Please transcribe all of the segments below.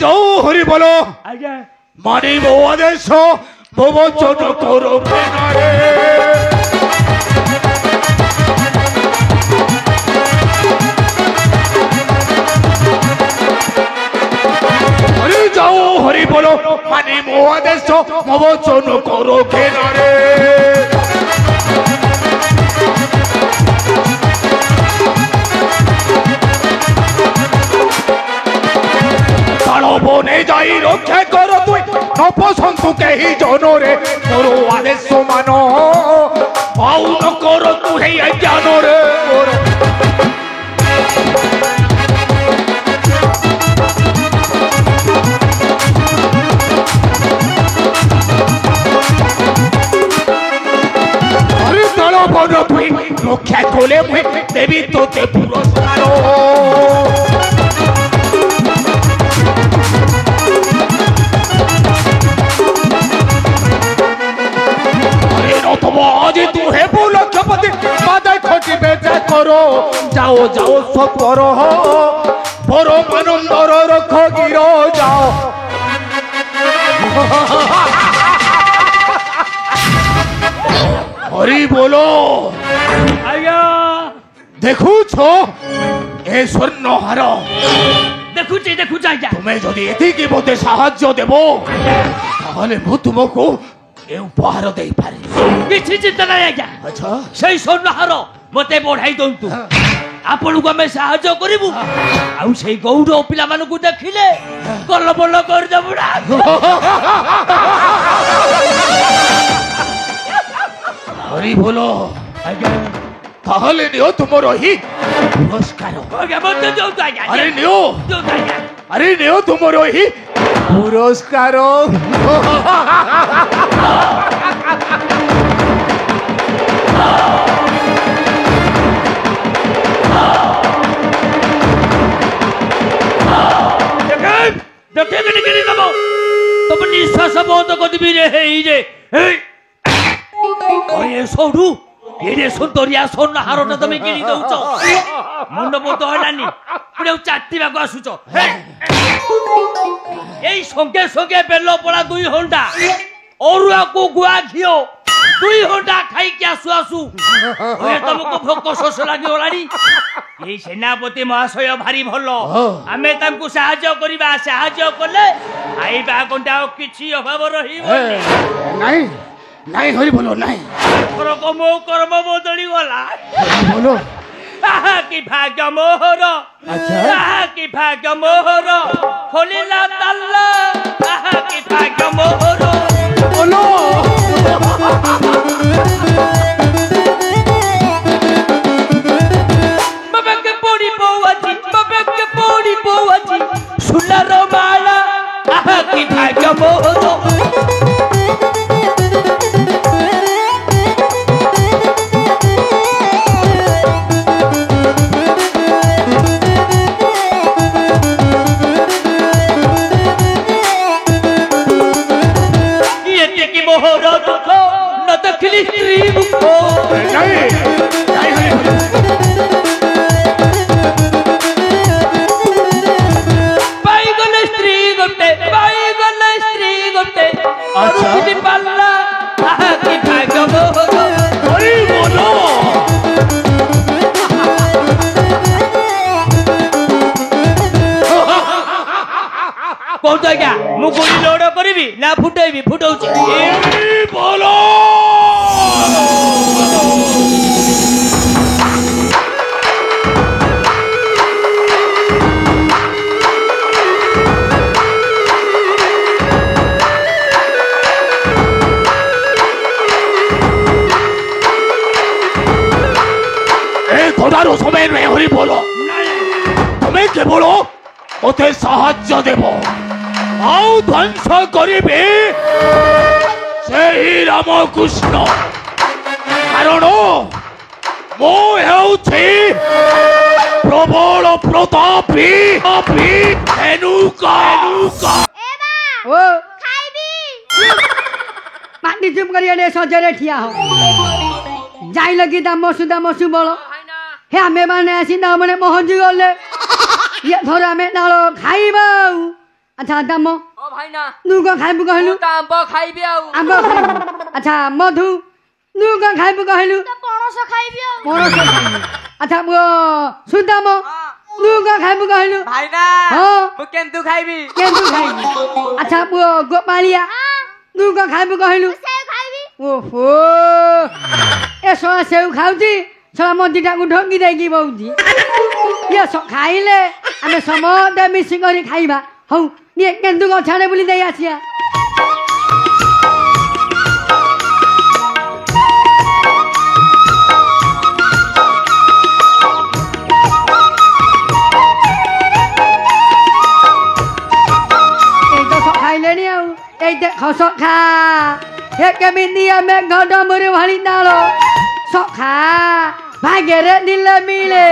जाओ हरि बोलो आज्ञा मानी वो आदेश वो वचन करो केनारे हरि जाओ हरि बोलो मानी वो आदेश वो वचन करो केनारे বনে যাই রক্ষা করো তুই নপসন্তু কেহি জনরে মোর আদেশ মানো পাউন করো তুই জ্ঞানরে মোর আরে তল বন তুই রক্ষা কোলে মুই দেবী তোতে পুরস্কার आज तू है बोलो लक्ष्यपति बाधा खोटी बेचा करो जाओ जाओ सब करो परो मनंदर रखो गिरो जाओ हरि बोलो आज्ञा देखु छो ए स्वर्ण हार देखुचे देखुचे आज्ञा तुम्हें जदि एतिकी मते साहाय्य देबो ताहले मु तुमको ए उपहार देई पारे किछि चिंता नहीं आज्ञा अच्छा সেই স্বর্ণহার মতে বঢ়াই দন্তু ଆପଣଙ୍କୁ ଆମେ ସାହାଯ୍ୟ କରିବୁ ଆଉ ସେଇ ଗୌଡ଼ ପିଲାମାନଙ୍କୁ ଦେଖିଲେ କଲ ବଲ କରିଦେବୁ ନା हरि बोलो आज्ञा ताहले नियो तुमरो ही पुरस्कार आज्ञा मते दउतु आज्ञा अरे नियो दउतु आज्ञा अरे नियो तुमरो ही पुरस्कार देखे किनी दबो तुम निश्वास बहुत कदिबी रे हेई रे ओए सोडू ये सुंदरिया सोना हारोटा तमे किनी दउचो मुंड बोत हलानी पुरे चाटीबा को आसुचो एई संगे संगे बेलो पड़ा 2 घंटा औरुआ को गुआ घियो 2 घंटा खाई के आसु आसु ओए तुमको भोक शोष लागि होलानी এই সেনাপতি মহাশয় ভারি ভালো আমি তাଙ୍କୁ সাহায্য করিবা সাহায্য করলে আইবা কোনটা কিছু অভাব রহিবনি নাই নাই হরি বলো নাই কর্ম বদলি গলা বলো আহা কি ভাগ্য মোহর আচ্ছা আহা কি ভাগ্য মোহর খলিলা তাল্লা আহা কি ভাগ্য মোহর বলো सुनर माला आहा की भाग्य मोहर ये टेकी मोहर दुख न देखली स्त्री मुख नहीं नहीं अच्छा पाला की भाग्य मोहर हरि बोलो कौन आज्ञा मु गोली लोड करिवि ना फुटेबि फुटौछि हरि बोलो समय में हरि बोलो तुम्हें के बोलो ओते साहाय्य देबो आउ ध्वंस करिबे सेही रामकृष्ण कारण मो हेउछि प्रबल प्रतापी धेनुका ओ खाइबी पानी चुप करिए सजरे ठिया हो जाई लगी दामसु बोलो हे आमे माने आसी ना मने मोहनजी गले ये धर आमे नालो खाइबा आ আচ্ছা দাম ও ভাই না নু কଣ খাইবু কহিলু তা আম্ব খাইবি আউ আম্ব খাইবু আচ্ছা মধু নু কଣ খাইবু কহিলু পଣସ ଖାଇବି ଆଉ পরশ খাইবু আচ্ছা সুদাম নু কଣ খাইবু কহিলু ভাই না হ্যাঁ মু কেন্দু খাইবি কেন্দু খাইবু আচ্ছা গোপালিয়া নু কଣ খাইবু কহিলু ସେଉ ଖାଇବି ଓହୋ ଏ ଶଳା ସେଉ ଖାଉଛି ଶଳା ମଞ୍ଜିଟାକୁ ଢଙ୍ଗି ଦେଇକି ବଉଛି ଇଏ ଖାଇଲେ ଆମେ ସମସ୍ତେ ମିଶିକରି ଖାଇବା ହଉ ଇଏ କେନ୍ଦୁ ଗଛ ଆଡ଼େ ବୁଲି ଦେଇ ଆସିବା ଏଇ ତ ଖାଇଲେଣି ଆଉ ଏଇ ଦେଖ ସଖା हे केमिति आमे गडमरे भाली नालो सखा भाग्यरे दिल मिले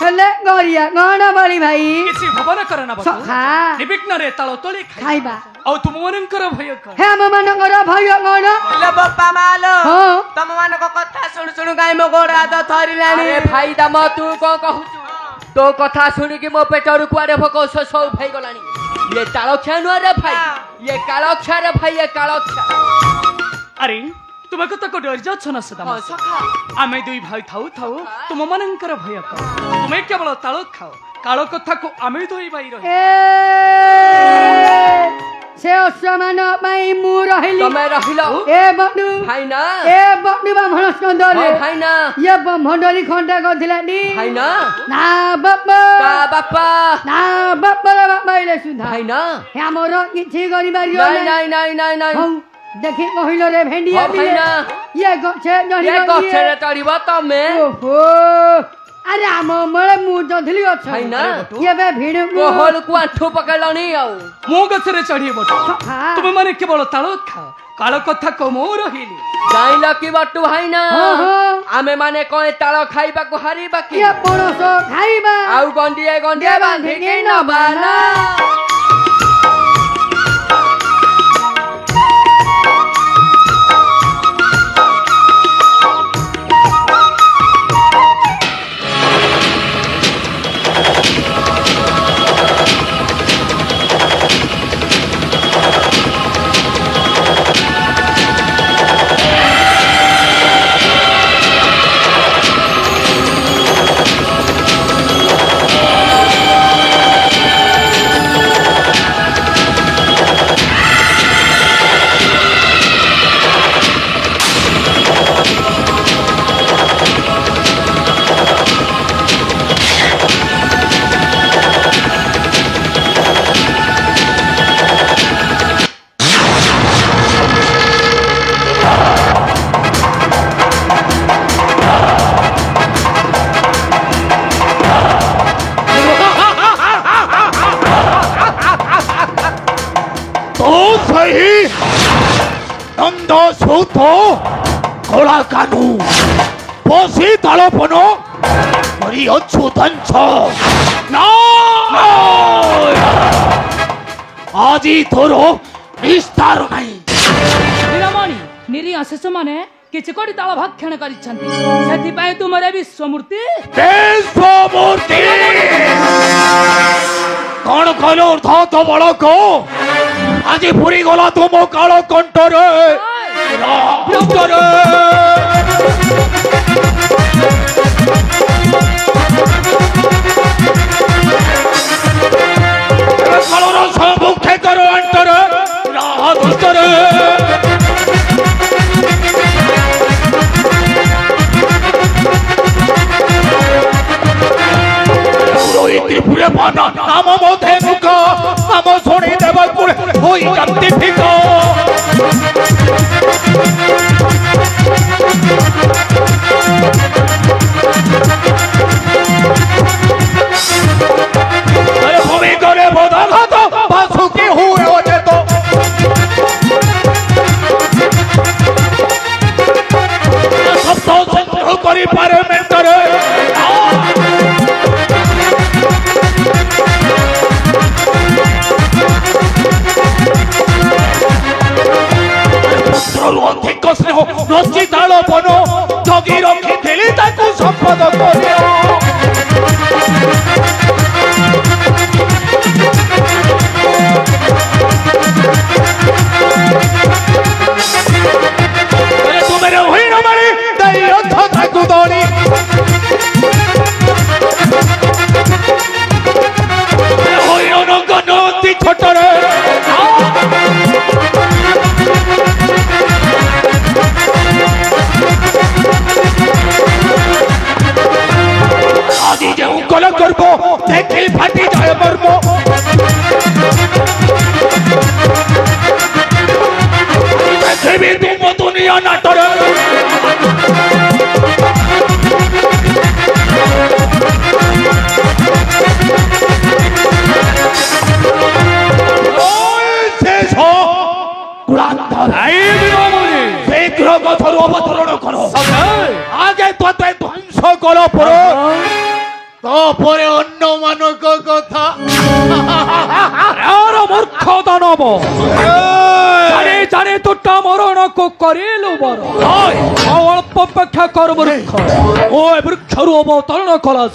हेले गरिया गण बळी भाई କିଛି ଭାବନା କର ନା ବାପା ସଖା ନିର୍ବିଘ୍ନରେ ତାଳ ତଳି ଖାଇବା ଆଉ ତୁମମାନଙ୍କର ଭୟ କର हे ଆମ ମାନଙ୍କର ଭୟ ଗଣ ଲେ ବାପା ମାଲୋ ହଁ ତମ ମାନଙ୍କ କଥା ଶୁଣୁ ଶୁଣୁ ଗାଇ ମୋ ଗୋଡ଼ ହାତ ଥରିଲାଣି ଆରେ ଭାଇ ଦାମ ତୁ କଣ କହୁଛୁ ତୋ କଥା ଶୁଣିକି ମୋ ପେଟରୁ କୁଆଡେ ଭୋକ ଶୋଷ ଉଠେଇ ଗଲାଣି ଇଏ ତାଳକ୍ଷା ନୁହଁ ରେ ଭାଇ ଇଏ କାଳକ୍ଷା ରେ ଭାଇ ଇଏ କାଳକ୍ଷା ଆରେ ତୁମେ କତ କୋଟି ଅର୍ଜ ଅଛ ନା ସଦା ଆମେ ଦୁଇ ଭାଇ ଥାଉ ଥାଉ ତୁମମାନଙ୍କର ଭୟ କର ତୁମେ କେବଳ ତାଳ ଖାଅ କାଳ କଥାକୁ ଆମେ ଦୁଇ ଭାଇ ରହି ଏ ସେ ଅସମାନ ପାଇଁ ମୁଁ ରହିଲି ତମେ ରହିଲ ଏ ବଣ୍ଡୁ ଭାଇ ନା ଏ ବଣ୍ଡୁ ବ୍ରାହ୍ମଣ ସ୍କନ୍ଦରେ ଭାଇ ନା ଇଏ ବ୍ରହ୍ମଣ୍ଡଳି ଖଣ୍ଡା କରିଥିଲା ନି ଭାଇ ନା ନା ବାପା ତା ବାପା ନା ବାପାର ବାପା ଇଲେ ସୁଧା ଭାଇ ନା ହେ ଆମର କିଛି କରିପାରିବ ନାଇଁ ନାଇଁ ନାଇଁ ନାଇଁ ନାଇଁ ହଉ ଦେଖି କହିଲ ରେ ଭେଣ୍ଡିଆ ହଁ ଭାଇ ନା ଇଏ ଗଛେ ଏ ଜଣିବ ଗଛରେ ଚଢିବ ତମେ ଓହୋ ଆରେ ଆମ ମଳେ ମୁଁ ଜଧଲି ଗଛ ଭାଇ ନା ଇଏ ବେ ଭିଡୁ କୋହଳକୁ ଆଣ୍ଠୁ ପକେଇଲଣି ଆଉ ମୋ ଗଛରେ ଚଢି ବଟ ତୁମେ ମାନେ କେବଳ ତାଳ ଖାଅ କାଳ କଥାକୁ ମୁଁ ରହିଲି ଜାଣିଲ କି ବଟୁ ଭାଇ ନା ଓହୋ ଆମେ ମାନେ କଣ ତାଳ ଖାଇବାକୁ ହାରିବା କି ଇଏ ପଣସ ଖାଇବା ଆଉ ଗଣ୍ଡିଏ ଗଣ୍ଡିଏ ବାନ୍ଧିକି ନବା ନା নন্দ সৌধ কলা কানু বসি তালপন করি অচ্যুতাঞ্চ আজি তোর নিস্তার নাই ନିରମଣି ନିରୀ ଅଶେଷ ମାନେ କିଛି କୋଟି ତାଳ ଭକ୍ଷଣ କରିଛନ୍ତି ସେଥିପାଇଁ ତୁମର ବିଶ୍ୱମୂର୍ତ୍ତି ମୂର୍ତ୍ତି କଣ କଲ ଅର୍ଥାତ ବଳକ আজি পুরি গলা তুম কাল কণ্ঠরে কালর সম্মুখে করো অন্তরে রাহ দুষ্টরে ত্রিপুরে পানা নাম মধ্যে মুখ নাম শুনি দেবপুরে ওই জাতি ঠিক ভূমি করে বোধাঘাত বাসুকি হুয়ে অচেত শব্দ করে পারে মেন্টরে ଅଧିକ অবতরণ করো সদাই আগে তোতে ধ্বংস করো পড়ো তারপরে অন্য মানক কথা আর মূর্খ দানব জানে জানে তোটা মরণক করিলু বড় অল্প অপেক্ষা কর বৃক্ষ ও বৃক্ষর অবতরণ কলাস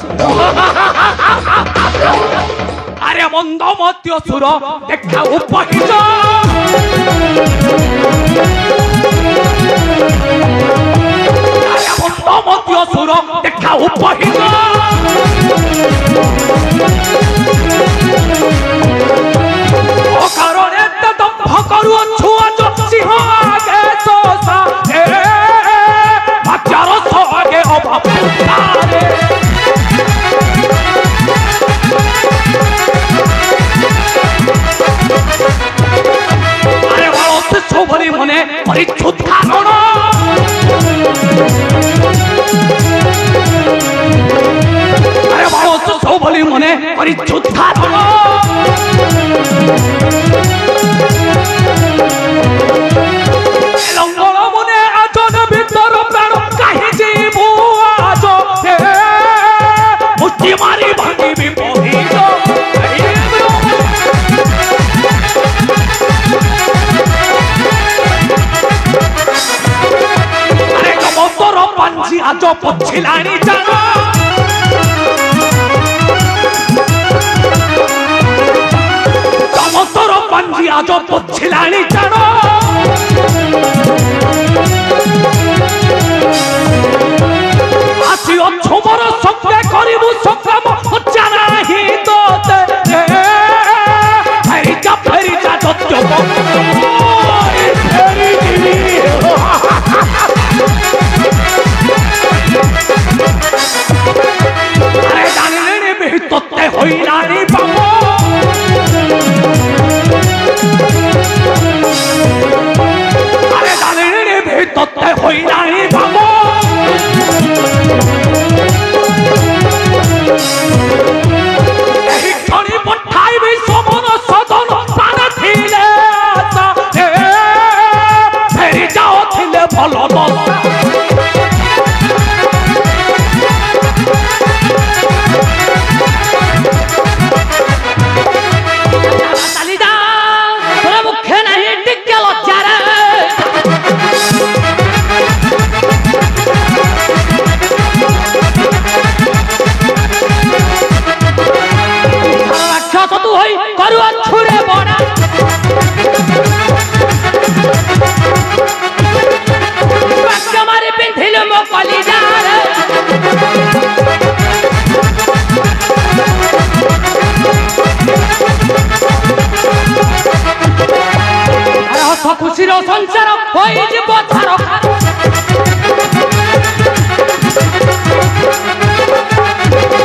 আরে মন্দ মত্য সুর দেখা উপহিত আরে মন্দ মত্য সুর দেখা উপহিত অকারণে দম্ভ করুଅছু আজ সিংহ আগে তোষা ভাগ্যার সঙ্গে অভাব আরে ভারত সবরি মনে পরিচ্ছুত কারণ আরে ভারত সবরি মনে পরিচ্ছুত কারণ লঙ্গল মনে আজন ভিতর প্রাণ কাহি জীব আজ মুষ্টি মারি ভাঙিবি পহিত আরে কবতর পাঞ্জি আজ পছিলানি জান কবতর পাঞ্জি আজ পছিলানি জান আসি অଛୁ মোর সঙ্গে করিবু সংগ্রাম জানা হি তোতে ফেরি যা যত ফেরি দিবি আরে জানিলে রে বিহি তোতে হইলানি পাব আরে জানিলে রে বিহি তোতে হইলানি পাব এই ক্ষণি পঠাইবি সমন সদন প্রাণ থিলে আশা ফেরি যাও থিলে ভাল দশা চালি যা তোর মুখে নাহি টিকে লজ্জা রে রাক্ষস তু হই করুয়া ছুড়ে বড়া বাক্য মারি পিন্ধিল মো কলিজার আরে হস খুশির সঞ্চার হই যাব ছার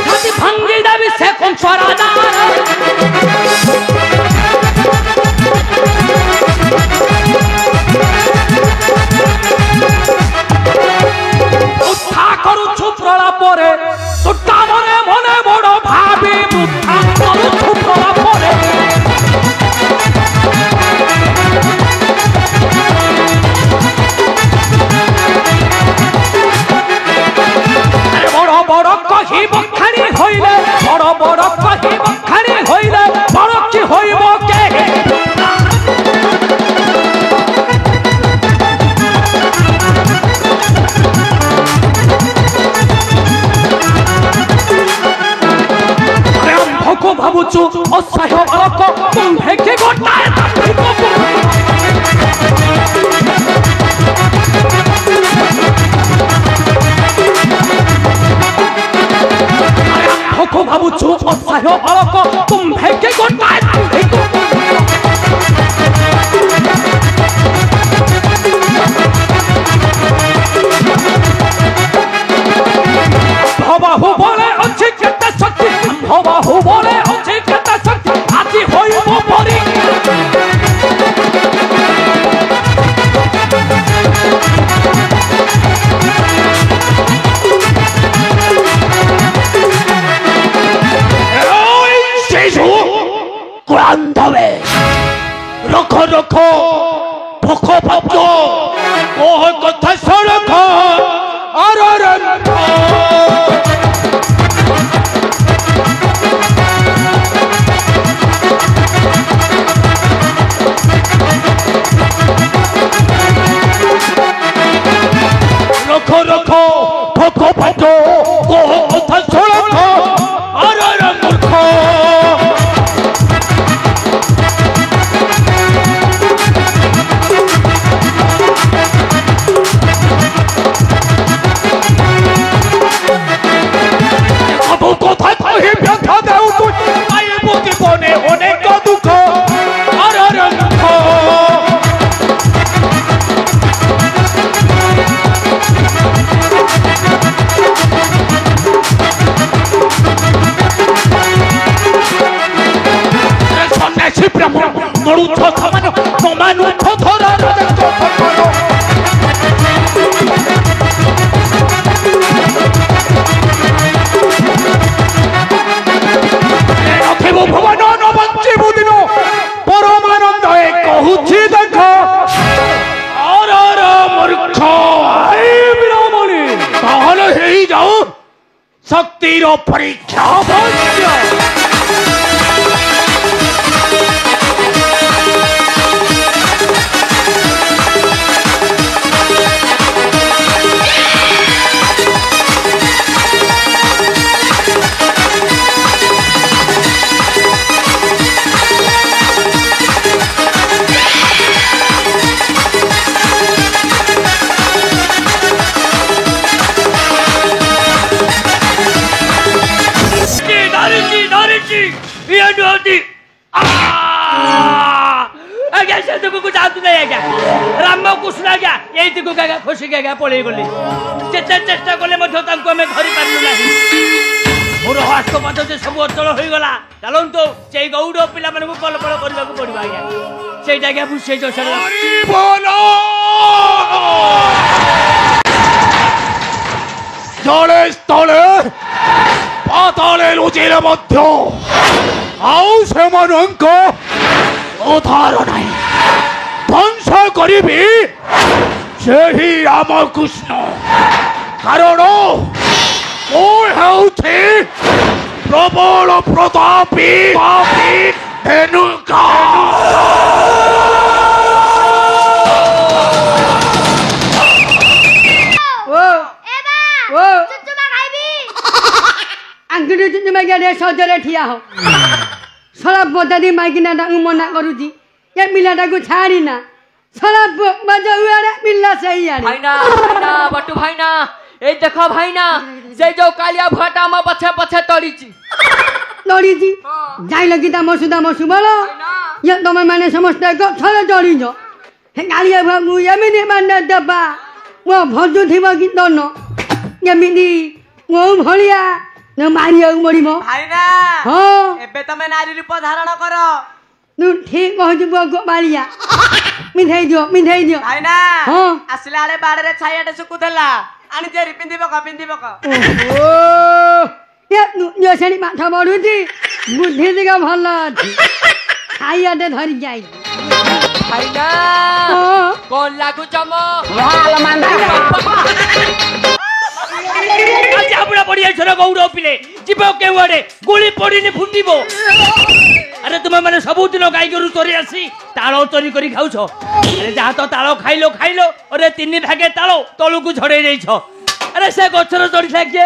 হাতি ভাঙ্গি দাবি সে কোন সরাদার উত্থা করুছু প্রলাপরে তোটা মনে মনে বড় ভাবি উত্থা করুছু প্রলাপরে বড় বড় কহিব খানি হইলে বড় বড় কহিব খানি হইলে বড় কি হইব কে আম্ভকু ভাবুছু অসহায় বালক কুম্ভেকে গোটায় আম্ভকু ভাবুছু অসহায় বালক কুম্ভেকে গোটায় ভবাহু বলে আছে কেতে শক্তি ভবাহু বলে আছে কেতে শক্তি আজি হইব পরি শিশু ক্লান্ত হবে রখ রখ ভোক ভাব্য कोह कथा सड़क रखो रखो भको भको कोह कथा सड़क मूर्ख अब कोथा कही व्यथा देऊ तू आईबो जीवने अनेक दुख मूर्ख सन्यासी ब्राह्मण मरुछ समान नमानुछ धरा रखिबु भुवन न बंचिबु दिन परमानंद कहूछि देख मूर्ख ब्राह्मणी ताहले हेई जाओ शक्तिर परीक्षा राम कृष्ण आज्ञा ये खुशी आज्ञा पड़े गले जिते चेष्टा कले आम धरी पारू ना मोर हस्तपात से सब अचल हो गला चलतु से गौड़ पिला मानू कलपल करने पड़ो आज्ञा से आज्ञा बुझे जड़े स्थले पाताले लुचिले मध्य आउ सेमानंक उद्धार नहीं ध्वंस करिबी सेही रामकृष्ण कारण ओ हेउछि प्रबल प्रतापी धेनुका आंगुरी चुचुमा गया सजरे ठिया हो सलाब बदादी माइकिना डांगू मना करूची ये मिलाटा को छाड़ी ना सलाब बजा हुआ रे मिला सही यार भाईना भाईना बट्टू भाईना ए देखो भाईना से जो कालिया भटा म पछे पछे तड़ीची जाई लगी ता मसु बोलो ये तुम माने समस्त को थले तड़ी जो हे कालिया भागु यमिनी माने दबा वो भजु थिबो कि दन यमिनी वो भलिया न मारिया मरिमो भाईना हां एबे तमे नारी रूप धारण करो नु ठीक कहजु बगो मारिया मिठाई दियो भाईना हां आसला आले बाडरे छायाटे सुकुथला आनी जेरी पिंदिबो ओहो ये नु सेनी माथा बडुची बुद्धि दिगा भल अछि छायाटे धरि जाई भाईना कोन लागु चमो वाल मांदा आज आपड़ा पड़िया छोरा गौड़ पिले जीव केवड़े गोली पड़ीने फुटिबो अरे तुम माने सब दिन गाई गरु चोरी आसी तालो चोरी करी खाउछ अरे जा तो तालो खाइलो अरे तीन भागे तालो तळु को झड़े जाइछ अरे से गछर चढ़ी थाके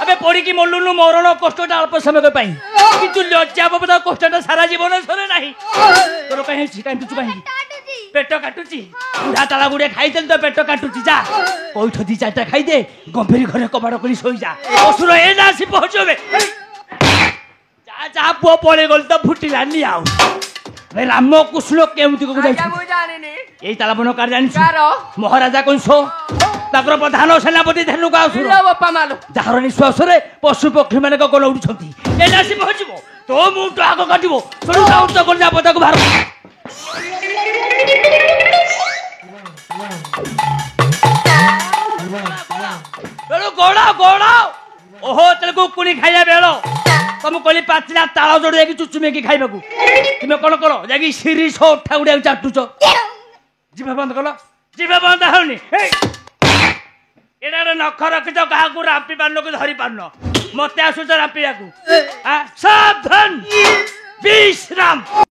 अबे पड़ी की मल्लुनु मरण कष्टटा अल्प समय पाई किंतु लज्जा बाबा कष्टटा सारा जीवन सरे नाही तोर कहीं छिकाई तू कहीं पेट काटुची बुढ़ा ताला गुड़े खाइदेल तो पेट काटुची जा कोइठ दी चारटा खाई दे गंभीर घरे कबाड़ करी सोई जा असुर ए ना आसी पहुंचबे जा जा पुओ पळे गल तो फुटिलानी आउ रे राम कृष्ण केमति को जाई मु जानिनी एई ताला बनो कार जानि कारो महाराजा कंस ताकर प्रधान सेनापति धेनु का असुर लो बापा मालो जाहर निश्वास रे पशु पक्षी माने को गल उडुछंती ए ना आसी पहुंचबो तो मु तो आगो काटिबो सुनु साउंड तो कर जा पता को बाहर बेलो गोड़ा ओहो तेल को कुनी खाइया बेलो तुम कोली पाचला ताला जोड़ जाकी चुचुमे की खाइबा को तुमे कोन करो जाकी सिरी सो उठा उडा चाटुचो जीवा बंद कलो जीवे बंद होनी एटा नख रखिच काहाकू रापी पारन कि धरी पारन मते आसुच रापियाकू सावधान विश्राम